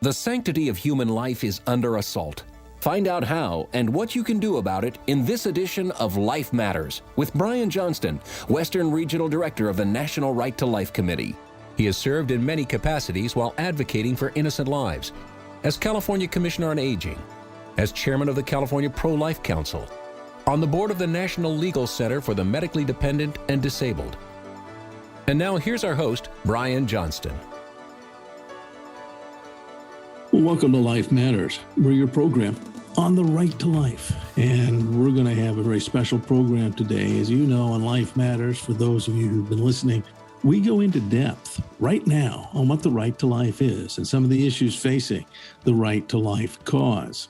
The sanctity of human life is under assault. Find out how and what you can do about it in this edition of Life Matters with Brian Johnston, Western Regional Director of the National Right to Life Committee. He has served in many capacities while advocating for innocent lives, as California Commissioner on Aging, as Chairman of the California Pro-Life Council, on the board of the National Legal Center for the Medically Dependent and Disabled. And now here's our host, Brian Johnston. Welcome to Life Matters. We're your program on the right to life. And we're going to have a very special program today. As you know, on Life Matters, for those of you who've been listening, we go into depth right now on what the right to life is and some of the issues facing the right to life cause.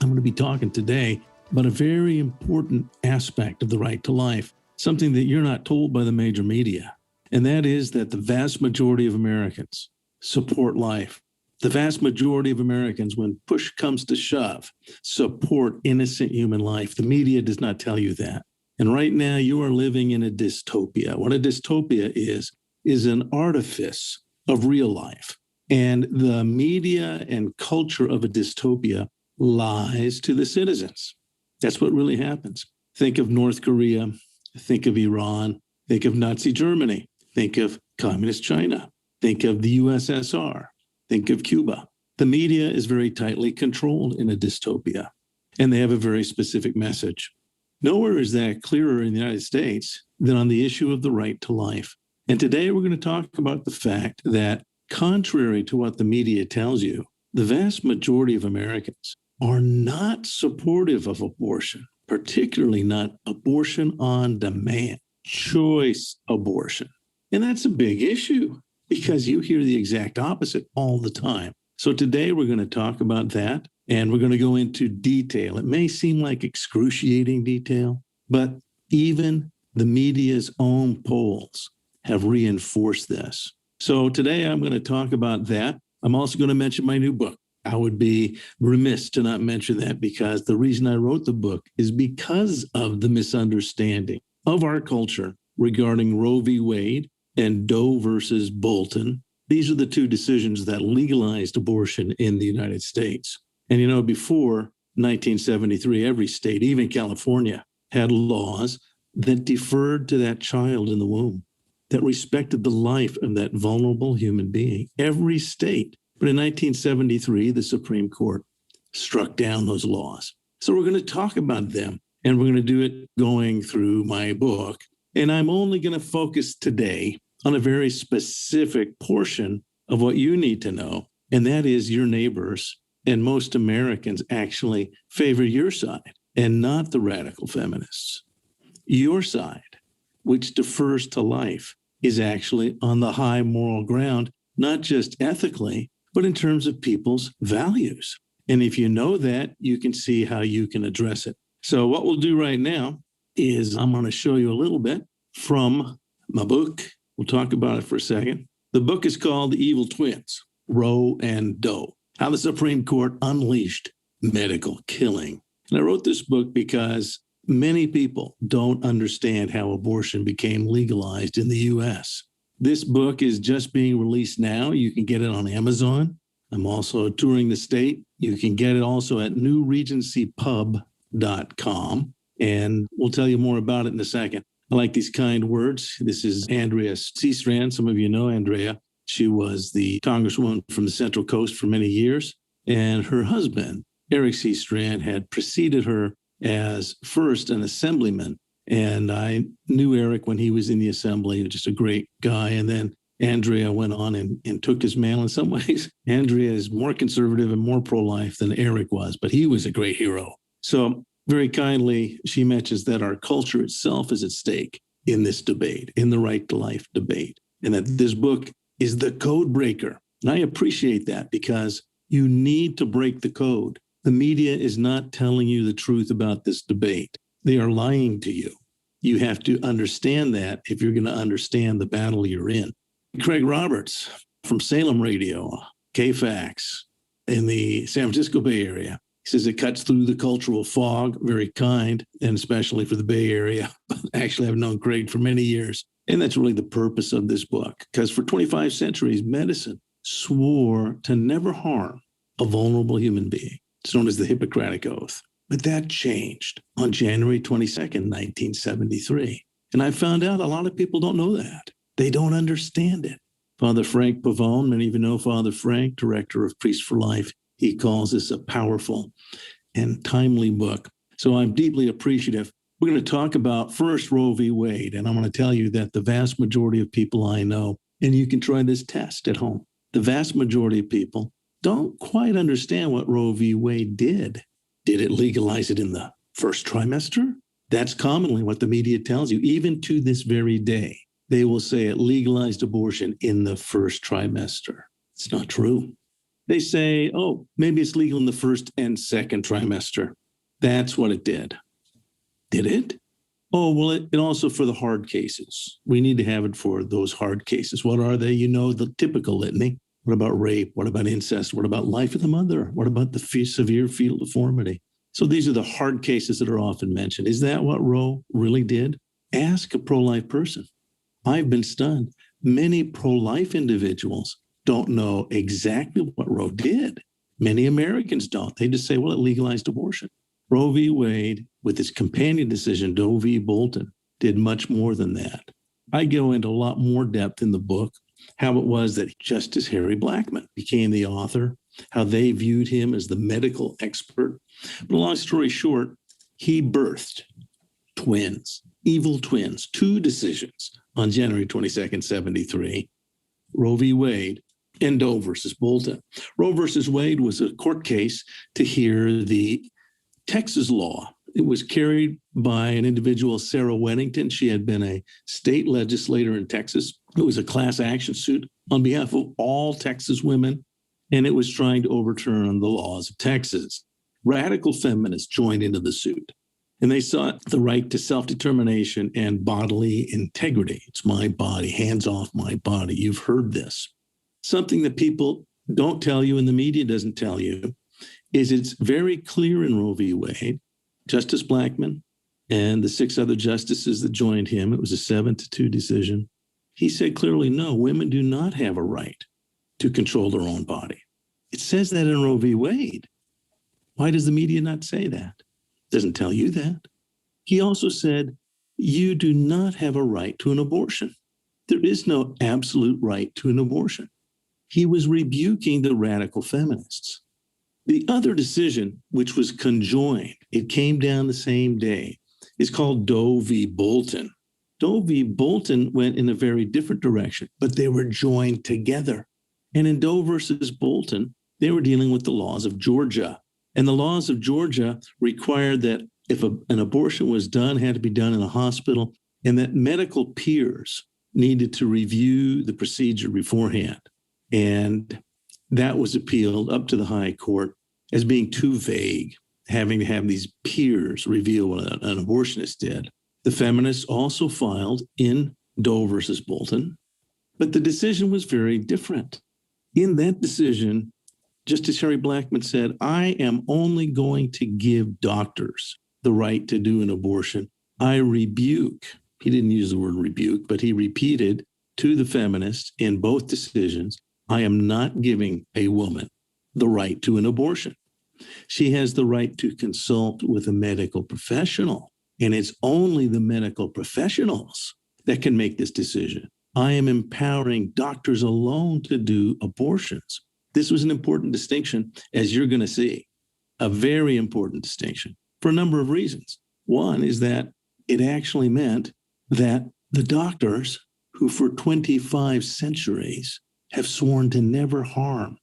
I'm going to be talking today about a very important aspect of the right to life, something that you're not told by the major media. And that is that the vast majority of Americans support life. The vast majority of Americans, when push comes to shove, support innocent human life. The media does not tell you that. And right now you are living in a dystopia. What a dystopia is an artifice of real life. And the media and culture of a dystopia lies to the citizens. That's what really happens. Think of North Korea, think of Iran, think of Nazi Germany, think of communist China, think of the USSR. Think of Cuba. The media is very tightly controlled in a dystopia, and they have a very specific message. Nowhere is that clearer in the United States than on the issue of the right to life. And today we're going to talk about the fact that, contrary to what the media tells you, the vast majority of Americans are not supportive of abortion, particularly not abortion on demand, choice abortion. And that's a big issue, because you hear the exact opposite all the time. So today we're going to talk about that, and we're going to go into detail. It may seem like excruciating detail, but even the media's own polls have reinforced this. So today I'm going to talk about that. I'm also going to mention my new book. I would be remiss to not mention that, because the reason I wrote the book is because of the misunderstanding of our culture regarding Roe v. Wade and Doe versus Bolton. These are the two decisions that legalized abortion in the United States. And you know, before 1973, every state, even California, had laws that deferred to that child in the womb, that respected the life of that vulnerable human being. Every state. But in 1973, the Supreme Court struck down those laws. So we're going to talk about them, and we're going to do it going through my book. And I'm only going to focus today on a very specific portion of what you need to know, and that is your neighbors and most Americans actually favor your side and not the radical feminists. Your side, which defers to life, is actually on the high moral ground, not just ethically, but in terms of people's values. And if you know that, you can see how you can address it. So what we'll do right now is I'm going to show you a little bit from my book. We'll talk about it for a second. The book is called The Evil Twins, Roe and Doe, How the Supreme Court Unleashed Medical Killing. And I wrote this book because many people don't understand how abortion became legalized in the U.S. This book is just being released now. You can get it on Amazon. I'm also touring the state. You can get it also at newregencypub.com. And we'll tell you more about it in a second. I like these kind words. This is Andrea Seastrand. Some of you know Andrea. She was the congresswoman from the Central Coast for many years. And her husband, Eric Seastrand, had preceded her as first an assemblyman. And I knew Eric when he was in the assembly, just a great guy. And then Andrea went on and took his mantle. In some ways, Andrea is more conservative and more pro-life than Eric was, but he was a great hero. So very kindly, she mentions that our culture itself is at stake in this debate, in the right to life debate, and that this book is the code breaker. And I appreciate that, because you need to break the code. The media is not telling you the truth about this debate. They are lying to you. You have to understand that if you're going to understand the battle you're in. Craig Roberts from Salem Radio, KFAX, in the San Francisco Bay Area, he says it cuts through the cultural fog, very kind, and especially for the Bay Area. Actually, I've known Craig for many years. And that's really the purpose of this book, because for 25 centuries, medicine swore to never harm a vulnerable human being. It's known as the Hippocratic Oath. But that changed on January 22nd, 1973. And I found out a lot of people don't know that. They don't understand it. Father Frank Pavone, many of you know Father Frank, director of Priests for Life. He calls this a powerful and timely book. So I'm deeply appreciative. We're going to talk about first Roe v. Wade. And I'm going to tell you that the vast majority of people I know, and you can try this test at home, the vast majority of people don't quite understand what Roe v. Wade did. Did it legalize it in the first trimester? That's commonly what the media tells you. Even to this very day, they will say it legalized abortion in the first trimester. It's not true. They say, oh, maybe it's legal in the first and second trimester. That's what it did. Did it? Oh, well, it also for the hard cases. We need to have it for those hard cases. What are they? You know, the typical litany. What about rape? What about incest? What about life of the mother? What about the severe fetal deformity? So these are the hard cases that are often mentioned. Is that what Roe really did? Ask a pro-life person. I've been stunned. Many pro-life individuals don't know exactly what Roe did. Many Americans don't. They just say, well, it legalized abortion. Roe v. Wade, with its companion decision, Doe v. Bolton, did much more than that. I go into a lot more depth in the book, how it was that Justice Harry Blackmun became the author, how they viewed him as the medical expert. But long story short, he birthed twins, evil twins, two decisions on January 22nd, 73, Roe v. Wade and Doe versus Bolton. Roe versus Wade was a court case to hear the Texas law. It was carried by an individual, Sarah Weddington. She had been a state legislator in Texas. It was a class action suit on behalf of all Texas women, and it was trying to overturn the laws of Texas. Radical feminists joined into the suit, and they sought the right to self-determination and bodily integrity. It's my body, hands off my body. You've heard this. Something that people don't tell you and the media doesn't tell you is it's very clear in Roe v. Wade, Justice Blackmun and the 6 other justices that joined him, it was a 7-2 decision. He said clearly, no, women do not have a right to control their own body. It says that in Roe v. Wade. Why does the media not say that? It doesn't tell you that. He also said, you do not have a right to an abortion. There is no absolute right to an abortion. He was rebuking the radical feminists. The other decision, which was conjoined, it came down the same day, is called Doe v. Bolton. Doe v. Bolton went in a very different direction, but they were joined together. And in Doe versus Bolton, they were dealing with the laws of Georgia. And the laws of Georgia required that if an abortion was done, it had to be done in a hospital, and that medical peers needed to review the procedure beforehand. And that was appealed up to the high court as being too vague, having to have these peers reveal what an abortionist did. The feminists also filed in Doe versus Bolton, but the decision was very different. In that decision, Justice Harry Blackmun said, I am only going to give doctors the right to do an abortion. I rebuke, he didn't use the word rebuke, but he repeated to the feminists in both decisions, I am not giving a woman the right to an abortion. She has the right to consult with a medical professional, and it's only the medical professionals that can make this decision. I am empowering doctors alone to do abortions. This was an important distinction, as you're going to see, a very important distinction for a number of reasons. One is that it actually meant that the doctors who for 25 centuries have sworn to never harm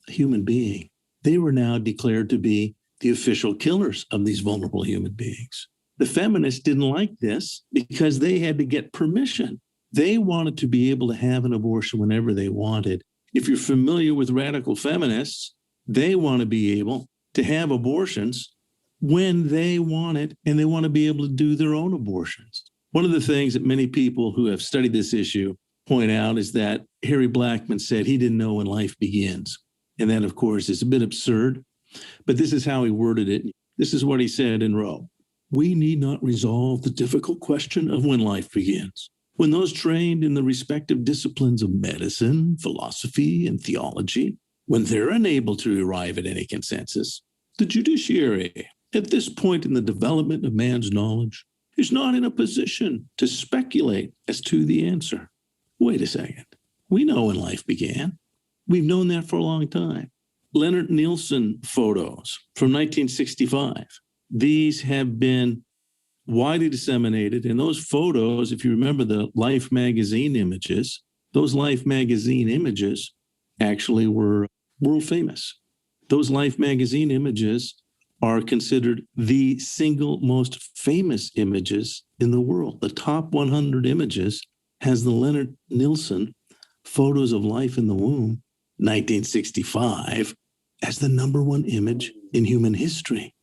a human being, they were now declared to be the official killers of these vulnerable human beings. The feminists didn't like this because they had to get permission. They wanted to be able to have an abortion whenever they wanted. If you're familiar with radical feminists, they want to be able to have abortions when they want it, and they want to be able to do their own abortions. One of the things that many people who have studied this issue point out is that Harry Blackmun said he didn't know when life begins. And that, of course, is a bit absurd, but this is how he worded it. This is what he said in Roe. We need not resolve the difficult question of when life begins. when those trained in the respective disciplines of medicine, philosophy, and theology, when they're unable to arrive at any consensus, the judiciary, at this point in the development of man's knowledge, is not in a position to speculate as to the answer. Wait a second. We know when life began. We've known that for a long time. Leonard Nielsen photos from 1965. These have been widely disseminated. And those photos, if you remember the Life magazine images, those Life magazine images actually were world famous. Those Life magazine images are considered the single most famous images in the world. The top 100 images has the Leonard Nielsen photos of life in the womb, 1965, as the number one image in human history.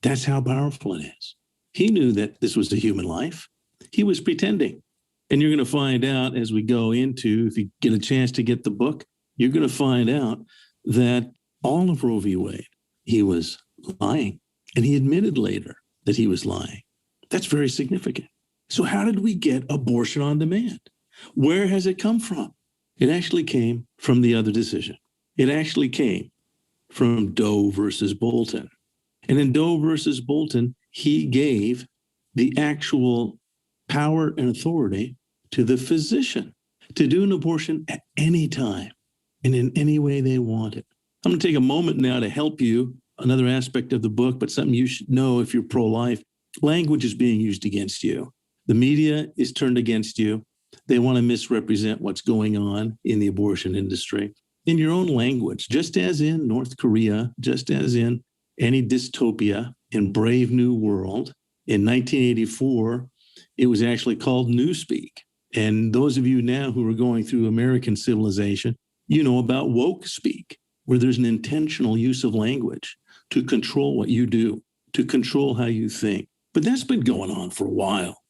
That's how powerful it is. He knew that this was a human life. He was pretending. And you're going to find out as we go into, if you get a chance to get the book, you're going to find out that all of Roe v. Wade, he was lying. And he admitted later that he was lying. That's very significant. So how did we get abortion on demand? Where has it come from? It actually came from the other decision. It actually came from Doe versus Bolton. And in Doe versus Bolton, he gave the actual power and authority to the physician to do an abortion at any time and in any way they wanted. I'm going to take a moment now to help you, another aspect of the book, but something you should know if you're pro-life. Language is being used against you. The media is turned against you. They want to misrepresent what's going on in the abortion industry in your own language, just as in North Korea, just as in any dystopia in Brave New World. In 1984, it was actually called Newspeak. And those of you now who are going through American civilization, you know about woke speak, where there's an intentional use of language to control what you do, to control how you think. But that's been going on for a while.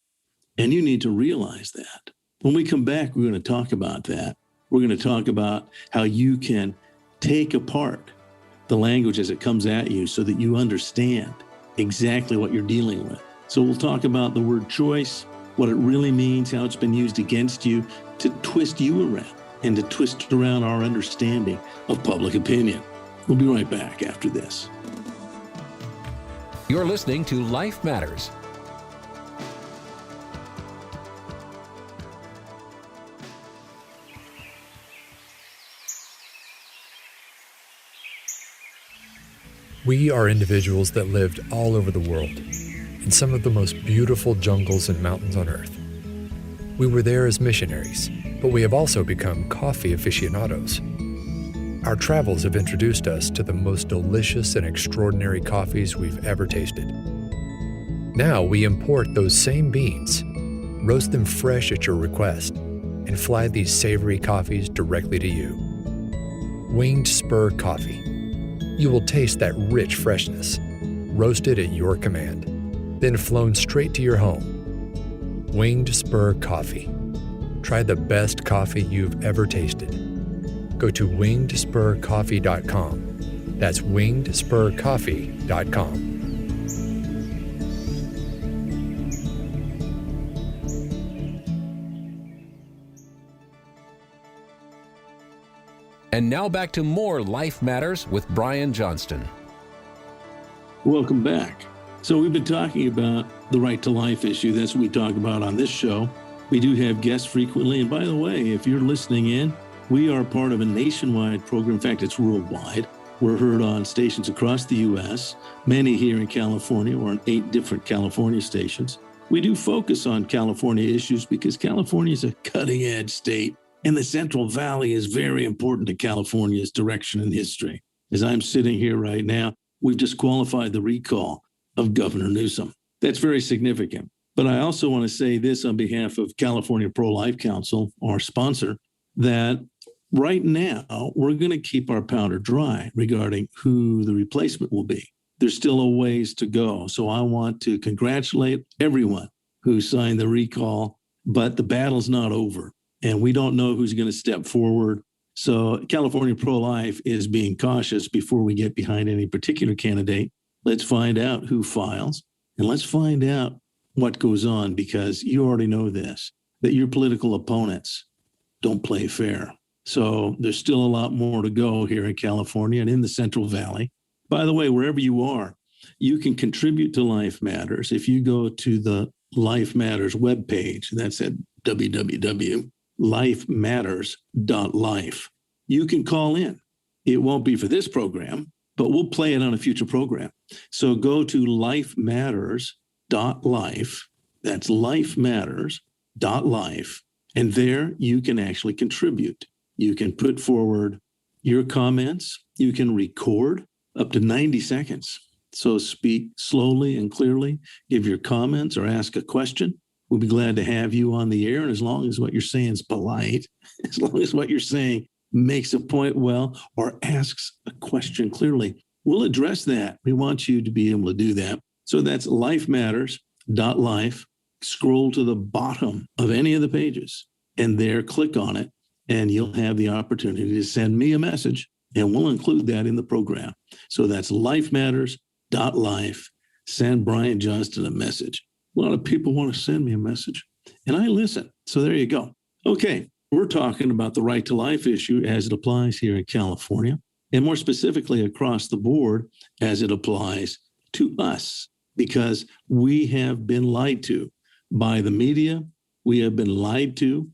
And you need to realize that. When we come back, we're going to talk about that. We're going to talk about how you can take apart the language as it comes at you so that you understand exactly what you're dealing with. So we'll talk about the word choice, what it really means, how it's been used against you to twist you around and to twist around our understanding of public opinion. We'll be right back after this. You're listening to Life Matters. We are individuals that lived all over the world, in some of the most beautiful jungles and mountains on Earth. We were there as missionaries, but we have also become coffee aficionados. Our travels have introduced us to the most delicious and extraordinary coffees we've ever tasted. Now we import those same beans, roast them fresh at your request, and fly these savory coffees directly to you. Winged Spur Coffee. You will taste that rich freshness, roasted at your command, then flown straight to your home. Winged Spur Coffee. Try the best coffee you've ever tasted. Go to wingedspurcoffee.com. That's wingedspurcoffee.com. And now back to more Life Matters with Brian Johnston. Welcome back. So we've been talking about the right to life issue. That's what we talk about on this show. We do have guests frequently. And by the way, if you're listening in, we are part of a nationwide program. In fact, it's worldwide. We're heard on stations across the U.S., many here in California. We're on 8 different California stations. We do focus on California issues because California is a cutting-edge state. And the Central Valley is very important to California's direction and history. As I'm sitting here right now, we've just qualified the recall of Governor Newsom. That's very significant. But I also want to say this on behalf of California Pro-Life Council, our sponsor, that right now we're going to keep our powder dry regarding who the replacement will be. There's still a ways to go. So I want to congratulate everyone who signed the recall, but the battle's not over. And we don't know who's going to step forward. So California Pro-Life is being cautious before we get behind any particular candidate. Let's find out who files and let's find out what goes on, because you already know this. that your political opponents don't play fair. So there's still a lot more to go here in California and in the Central Valley. By the way, wherever you are, you can contribute to Life Matters. If you go to the Life Matters webpage, that's at www.lifematters.life. You can call in. It won't be for this program, but we'll play it on a future program. So go to lifematters.life. That's lifematters.life. And there you can actually contribute. You can put forward your comments. You can record up to 90 seconds. So speak slowly and clearly, give your comments or ask a question. We'll be glad to have you on the air. And as long as what you're saying is polite, as long as what you're saying makes a point well or asks a question clearly, we'll address that. We want you to be able to do that. So that's lifematters.life. Scroll to the bottom of any of the pages and there click on it, and you'll have the opportunity to send me a message, and we'll include that in the program. So that's lifematters.life. Send Brian Johnston a message. A lot of people want to send me a message, and I listen. So there you go. Okay, we're talking about the right to life issue as it applies here in California, and more specifically across the board as it applies to us, because we have been lied to by the media. We have been lied to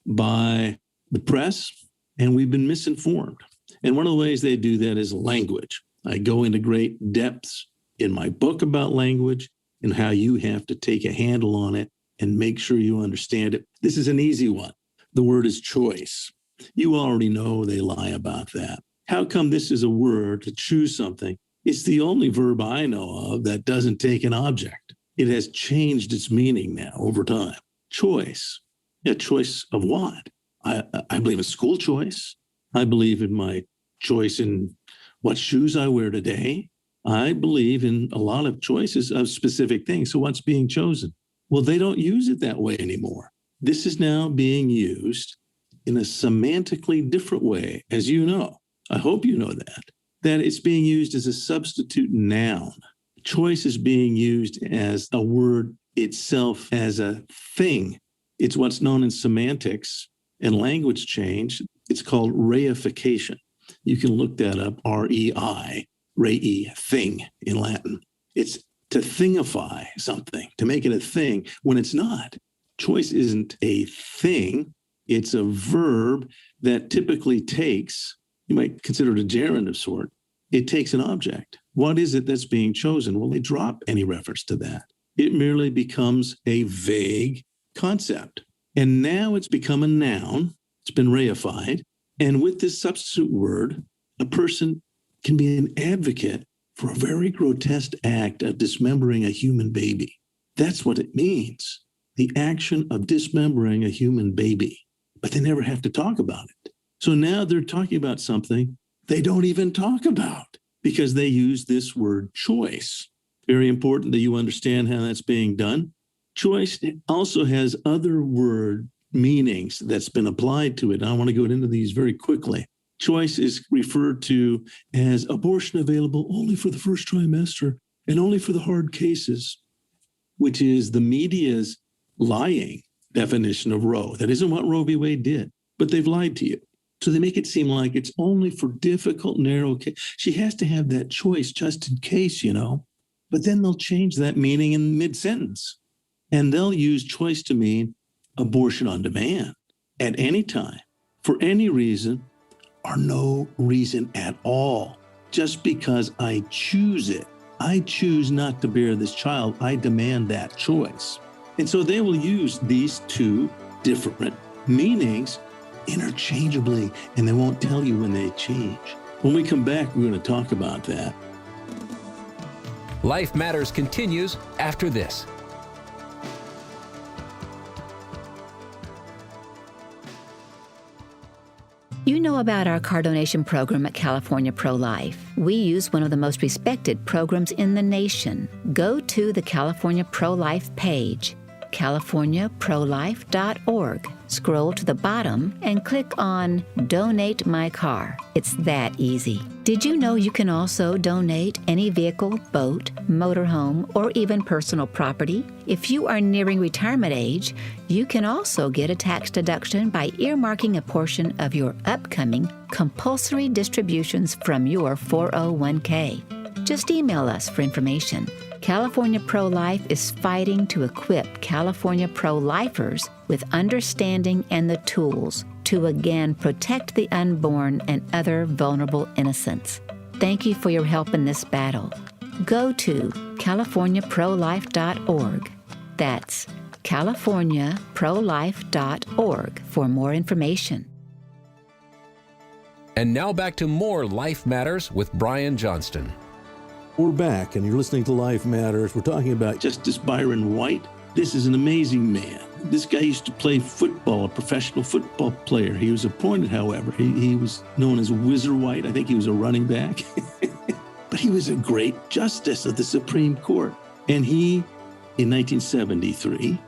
by the press, and we've been misinformed. And one of the ways they do that is language. I go into great depths in my book about language and how you have to take a handle on it and make sure you understand it. This is an easy one. The word is choice. You already know they lie about that. How come this is a word to choose something? It's the only verb I know of that doesn't take an object. It has changed its meaning now over time. Choice. A choice of what? I believe in school choice. I believe in my choice in what shoes I wear today. I believe in a lot of choices of specific things. So what's being chosen? Well, they don't use it that way anymore. This is now being used in a semantically different way, as you know. I hope you know that it's being used as a substitute noun. Choice is being used as a word itself, as a thing. It's what's known in semantics and language change. It's called reification. You can look that up, R-E-I, rei, thing in Latin. It's to thingify something, to make it a thing when it's not. Choice isn't a thing. It's a verb that typically takes, you might consider it a gerund of sort. It takes an object. What is it that's being chosen? Well, they drop any reference to that. It merely becomes a vague concept. And now it's become a noun. It's been reified. And with this substitute word, a person can be an advocate for a very grotesque act of dismembering a human baby. That's what it means, the action of dismembering a human baby. But they never have to talk about it. So now they're talking about something they don't even talk about because they use this word choice. Very important that you understand how that's being done. Choice also has other word meanings that's been applied to it. I want to go into these very quickly. Choice is referred to as abortion available only for the first trimester and only for the hard cases, which is the media's lying definition of Roe. That isn't what Roe v. Wade did, but they've lied to you. So they make it seem like it's only for difficult, narrow cases. She has to have that choice just in case, but then they'll change that meaning in mid-sentence. And they'll use choice to mean abortion on demand at any time, for any reason or no reason at all. Just because I choose it. I choose not to bear this child. I demand that choice. And so they will use these two different meanings interchangeably, and they won't tell you when they change. When we come back, we're going to talk about that. Life Matters continues after this. You know about our car donation program at California Pro-Life. We use one of the most respected programs in the nation. Go to the California Pro-Life page. californiaprolife.org. Scroll to the bottom and click on Donate My Car. It's that easy. Did you know you can also donate any vehicle, boat, motorhome, or even personal property? If you are nearing retirement age, you can also get a tax deduction by earmarking a portion of your upcoming compulsory distributions from your 401k. Just email us for information. California Pro-Life is fighting to equip California pro-lifers with understanding and the tools to again protect the unborn and other vulnerable innocents. Thank you for your help in this battle. Go to californiaprolife.org. That's californiaprolife.org for more information. And now back to more Life Matters with Brian Johnston. We're back, and you're listening to Life Matters. We're talking about Justice Byron White. This is an amazing man. This guy used to play football, a professional football player. He was appointed, however. He was known as Whizzer White. I think he was a running back. But he was a great justice of the Supreme Court. And he, in 1973,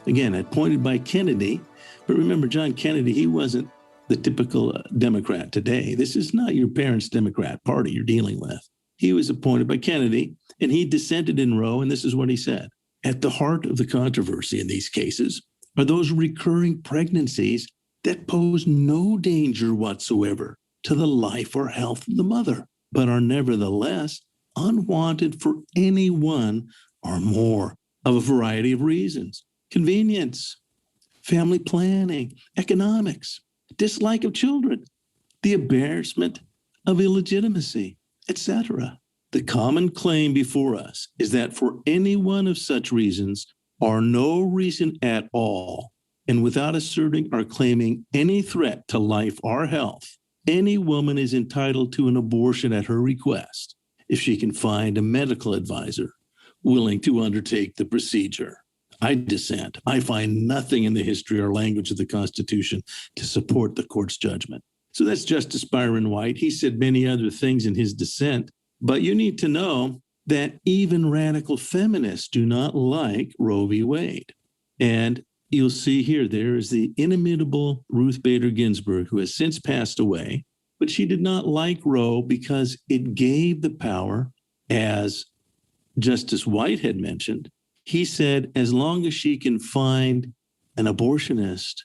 again, appointed by Kennedy. But remember, John Kennedy, he wasn't the typical Democrat today. This is not your parents' Democrat Party you're dealing with. He was appointed by Kennedy, and he dissented in Roe, and this is what he said. At the heart of the controversy in these cases are those recurring pregnancies that pose no danger whatsoever to the life or health of the mother, but are nevertheless unwanted for any one or more of a variety of reasons: convenience, family planning, economics, dislike of children, the embarrassment of illegitimacy, etc. The common claim before us is that for any one of such reasons or no reason at all, and without asserting or claiming any threat to life or health, any woman is entitled to an abortion at her request if she can find a medical advisor willing to undertake the procedure. I dissent. I find nothing in the history or language of the Constitution to support the court's judgment. So that's Justice Byron White. He said many other things in his dissent, but you need to know that even radical feminists do not like Roe v. Wade. And you'll see here, there is the inimitable Ruth Bader Ginsburg, who has since passed away, but she did not like Roe because it gave the power, as Justice White had mentioned. He said, as long as she can find an abortionist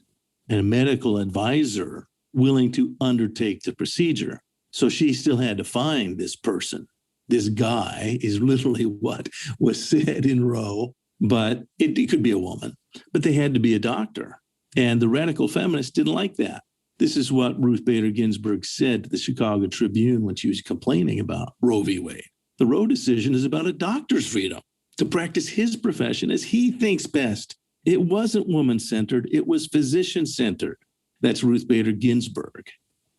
and a medical advisor willing to undertake the procedure. So she still had to find this person. This guy is literally what was said in Roe, but it could be a woman, but they had to be a doctor. And the radical feminists didn't like that. This is what Ruth Bader Ginsburg said to the Chicago Tribune when she was complaining about Roe v. Wade. The Roe decision is about a doctor's freedom to practice his profession as he thinks best. It wasn't woman-centered, it was physician-centered. That's Ruth Bader Ginsburg.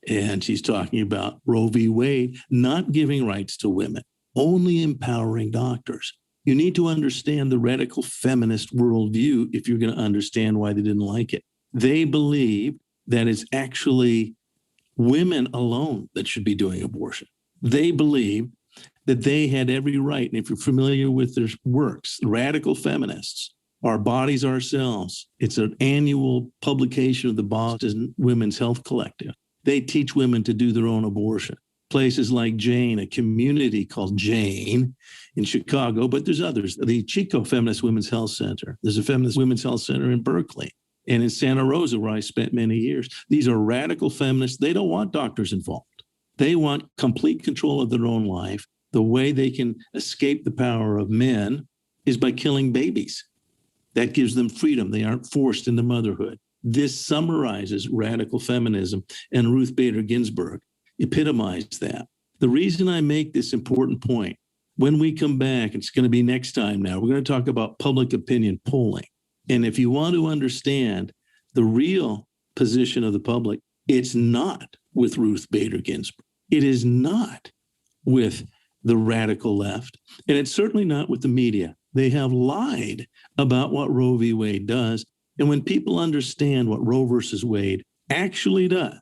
And she's talking about Roe v. Wade not giving rights to women, only empowering doctors. You need to understand the radical feminist worldview if you're going to understand why they didn't like it. They believe that it's actually women alone that should be doing abortion. They believe that they had every right. And if you're familiar with their works, radical feminists, Our Bodies, Ourselves. It's an annual publication of the Boston Women's Health Collective. They teach women to do their own abortion. Places like Jane, a community called Jane in Chicago, but there's others. The Chico Feminist Women's Health Center. There's a Feminist Women's Health Center in Berkeley and in Santa Rosa, where I spent many years. These are radical feminists. They don't want doctors involved. They want complete control of their own life. The way they can escape the power of men is by killing babies. That gives them freedom. They aren't forced into motherhood. This summarizes radical feminism, and Ruth Bader Ginsburg epitomized that. The reason I make this important point, when we come back, it's going to be next time now, we're going to talk about public opinion polling. And if you want to understand the real position of the public, it's not with Ruth Bader Ginsburg. It is not with the radical left, and it's certainly not with the media. They have lied about what Roe v. Wade does. And when people understand what Roe versus Wade actually does,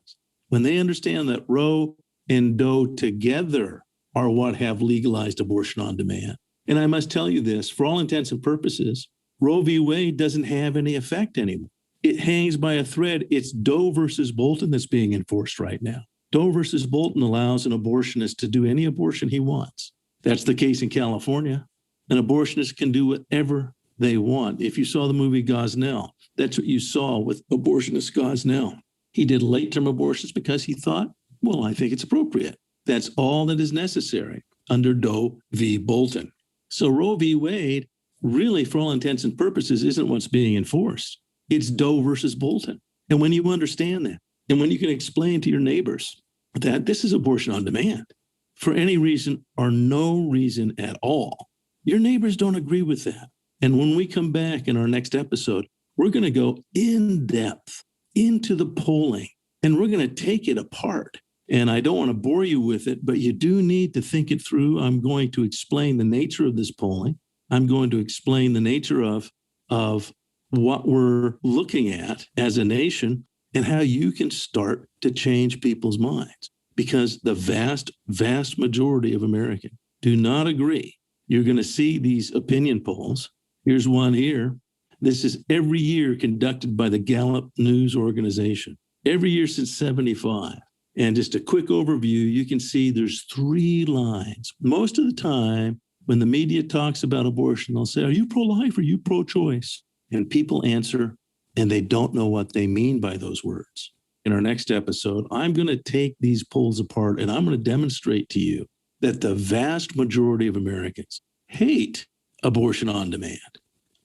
when they understand that Roe and Doe together are what have legalized abortion on demand. And I must tell you this, for all intents and purposes, Roe v. Wade doesn't have any effect anymore. It hangs by a thread. It's Doe versus Bolton that's being enforced right now. Doe versus Bolton allows an abortionist to do any abortion he wants. That's the case in California. An abortionist can do whatever they want. If you saw the movie Gosnell, that's what you saw with abortionist Gosnell. He did late-term abortions because he thought, well, I think it's appropriate. That's all that is necessary under Doe v. Bolton. So Roe v. Wade really, for all intents and purposes, isn't what's being enforced. It's Doe versus Bolton. And when you understand that, and when you can explain to your neighbors that this is abortion on demand for any reason or no reason at all, your neighbors don't agree with that. And when we come back in our next episode, we're going to go in depth into the polling, and we're going to take it apart. And I don't want to bore you with it, but you do need to think it through. I'm going to explain the nature of this polling. I'm going to explain the nature of what we're looking at as a nation and how you can start to change people's minds. Because the vast, vast majority of Americans do not agree. You're going to see these opinion polls. Here's one here. This is every year conducted by the Gallup News Organization, every year since 75. And just a quick overview, you can see there's 3 lines. Most of the time, when the media talks about abortion, they'll say, are you pro-life or are you pro-choice? And people answer, and they don't know what they mean by those words. In our next episode, I'm going to take these polls apart, and I'm going to demonstrate to you that the vast majority of Americans hate abortion on demand.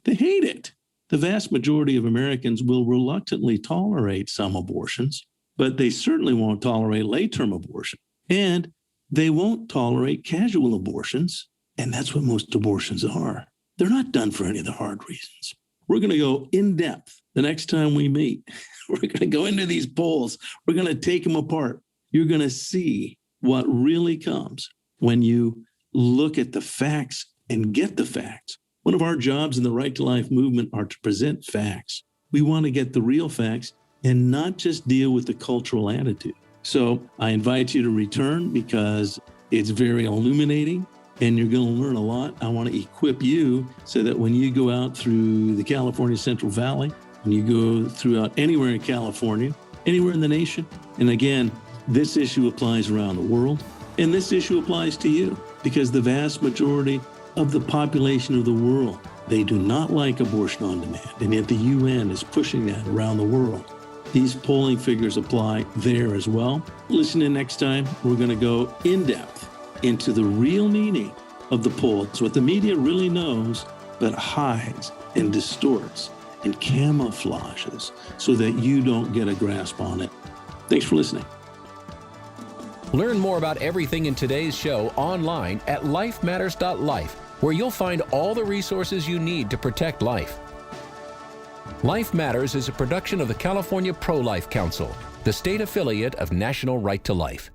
They hate it. The vast majority of Americans will reluctantly tolerate some abortions, but they certainly won't tolerate late-term abortion. And they won't tolerate casual abortions. And that's what most abortions are. They're not done for any of the hard reasons. We're going to go in depth the next time we meet. We're going to go into these polls. We're going to take them apart. You're going to see what really comes when you look at the facts and get the facts. One of our jobs in the Right to Life movement are to present facts. We want to get the real facts and not just deal with the cultural attitude. So I invite you to return because it's very illuminating and you're going to learn a lot. I want to equip you so that when you go out through the California Central Valley, when you go throughout anywhere in California, anywhere in the nation, and again, this issue applies around the world, and this issue applies to you because the vast majority of the population of the world, they do not like abortion on demand, and yet the UN is pushing that around the world. These polling figures apply there as well. Listen in next time. We're going to go in depth into the real meaning of the polls, what the media really knows, but hides and distorts and camouflages so that you don't get a grasp on it. Thanks for listening. Learn more about everything in today's show online at lifematters.life, where you'll find all the resources you need to protect life. Life Matters is a production of the California Pro-Life Council, the state affiliate of National Right to Life.